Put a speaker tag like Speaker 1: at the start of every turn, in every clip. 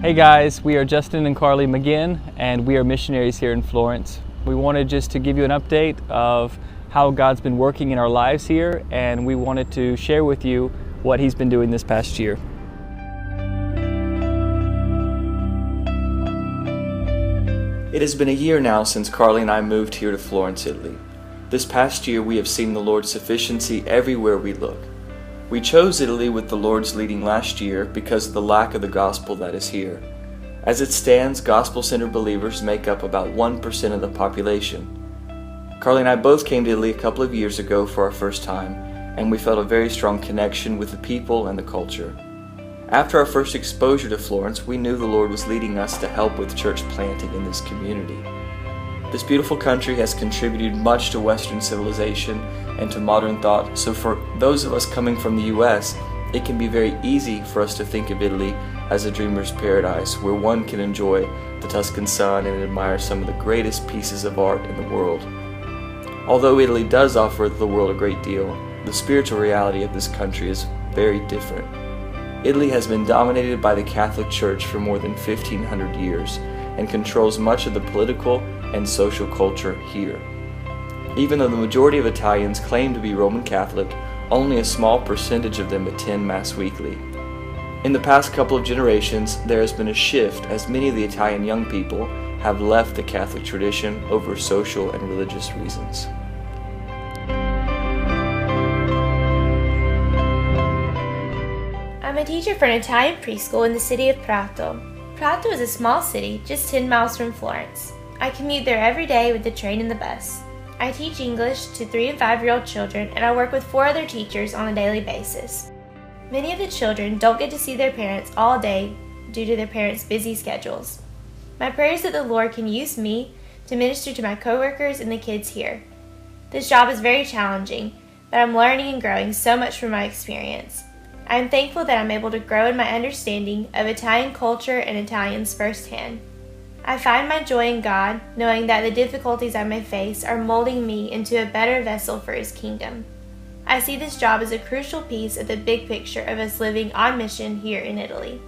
Speaker 1: Hey guys, we are Justin and Carli McGinn, and we are missionaries here in Florence. We wanted just to give you an update of how God's been working in our lives here, and we wanted to share with you what He's been doing this past year. It has been a year now since Carli and I moved here to Florence, Italy. This past year we have seen the Lord's sufficiency everywhere we look. We chose Italy with the Lord's leading last year because of the lack of the gospel that is here. As it stands, gospel-centered believers make up about 1% of the population. Carli and I both came to Italy a couple of years ago for our first time, and we felt a very strong connection with the people and the culture. After our first exposure to Florence, we knew the Lord was leading us to help with church planting in this community. This beautiful country has contributed much to Western civilization and to modern thought, so for those of us coming from the U.S., it can be very easy for us to think of Italy as a dreamer's paradise where one can enjoy the Tuscan sun and admire some of the greatest pieces of art in the world. Although Italy does offer the world a great deal, the spiritual reality of this country is very different. Italy has been dominated by the Catholic Church for more than 1,500 years and controls much of the political and social culture here. Even though the majority of Italians claim to be Roman Catholic, only a small percentage of them attend Mass weekly. In the past couple of generations, there has been a shift as many of the Italian young people have left the Catholic tradition over social and religious reasons.
Speaker 2: I'm a teacher for an Italian preschool in the city of Prato. Prato is a small city just 10 miles from Florence. I commute there every day with the train and the bus. I teach English to 3 and 5-year-old children, and I work with 4 other teachers on a daily basis. Many of the children don't get to see their parents all day due to their parents' busy schedules. My prayer is that the Lord can use me to minister to my coworkers and the kids here. This job is very challenging, but I'm learning and growing so much from my experience. I am thankful that I'm able to grow in my understanding of Italian culture and Italians firsthand. I find my joy in God, knowing that the difficulties I may face are molding me into a better vessel for His kingdom. I see this job as a crucial piece of the big picture of us living on mission here in Italy.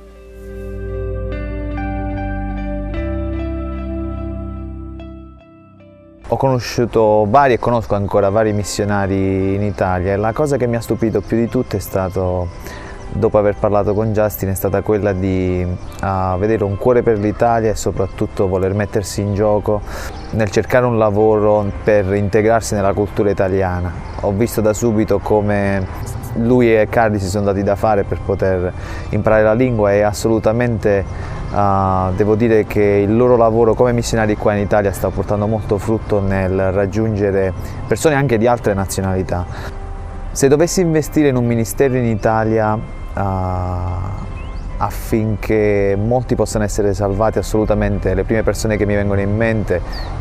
Speaker 3: Ho conosciuto vari e conosco ancora vari missionari in Italia e la cosa che mi ha stupito più di tutto è stato, dopo aver parlato con Justin, è stata quella di vedere un cuore per l'Italia e soprattutto voler mettersi in gioco nel cercare un lavoro per integrarsi nella cultura italiana. Ho visto da subito come lui e Carli si sono dati da fare per poter imparare la lingua e assolutamente devo dire che il loro lavoro come missionari qua in Italia sta portando molto frutto nel raggiungere persone anche di altre nazionalità. Se dovessi investire in un ministero in Italia affinché molti possano essere salvati, assolutamente le prime persone che mi vengono in mente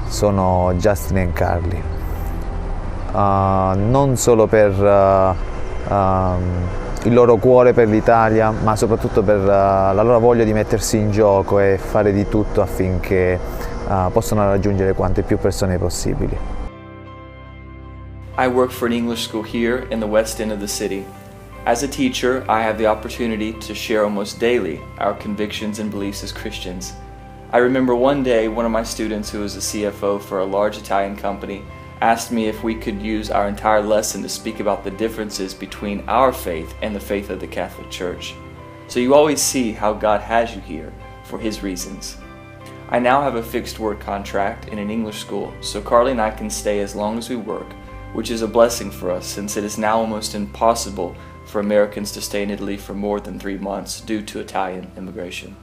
Speaker 3: sono Justin e Carli. Non solo per il loro cuore per l'Italia, ma soprattutto per la loro voglia di mettersi in gioco e fare di tutto affinché possano raggiungere quante più persone possibili.
Speaker 1: I work for an English school here in the west end of the city. As a teacher, I have the opportunity to share almost daily our convictions and beliefs as Christians. I remember one day one of my students, who was a CFO for a large Italian company, asked me if we could use our entire lesson to speak about the differences between our faith and the faith of the Catholic Church. So you always see how God has you here for His reasons. I now have a fixed work contract in an English school, so Carli and I can stay as long as we work, which is a blessing for us since it is now almost impossible for Americans to stay in Italy for more than 3 months due to Italian immigration.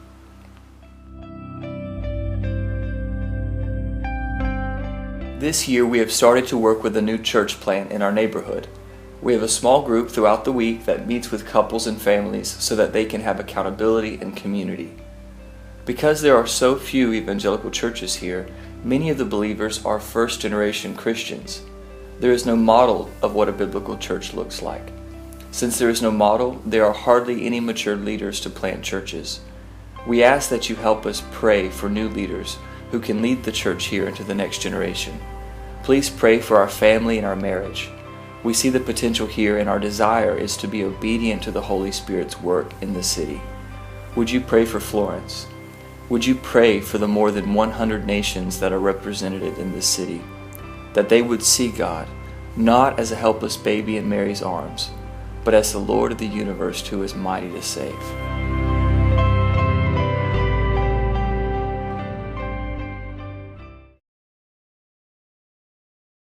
Speaker 1: This year we have started to work with a new church plant in our neighborhood. We have a small group throughout the week that meets with couples and families so that they can have accountability and community. Because there are so few evangelical churches here, many of the believers are first-generation Christians. There is no model of what a biblical church looks like. Since there is no model, there are hardly any mature leaders to plant churches. We ask that you help us pray for new leaders who can lead the church here into the next generation. Please pray for our family and our marriage. We see the potential here, and our desire is to be obedient to the Holy Spirit's work in the city. Would you pray for Florence? Would you pray for the more than 100 nations that are represented in this city, that they would see God not as a helpless baby in Mary's arms, but as the Lord of the universe who is mighty to save?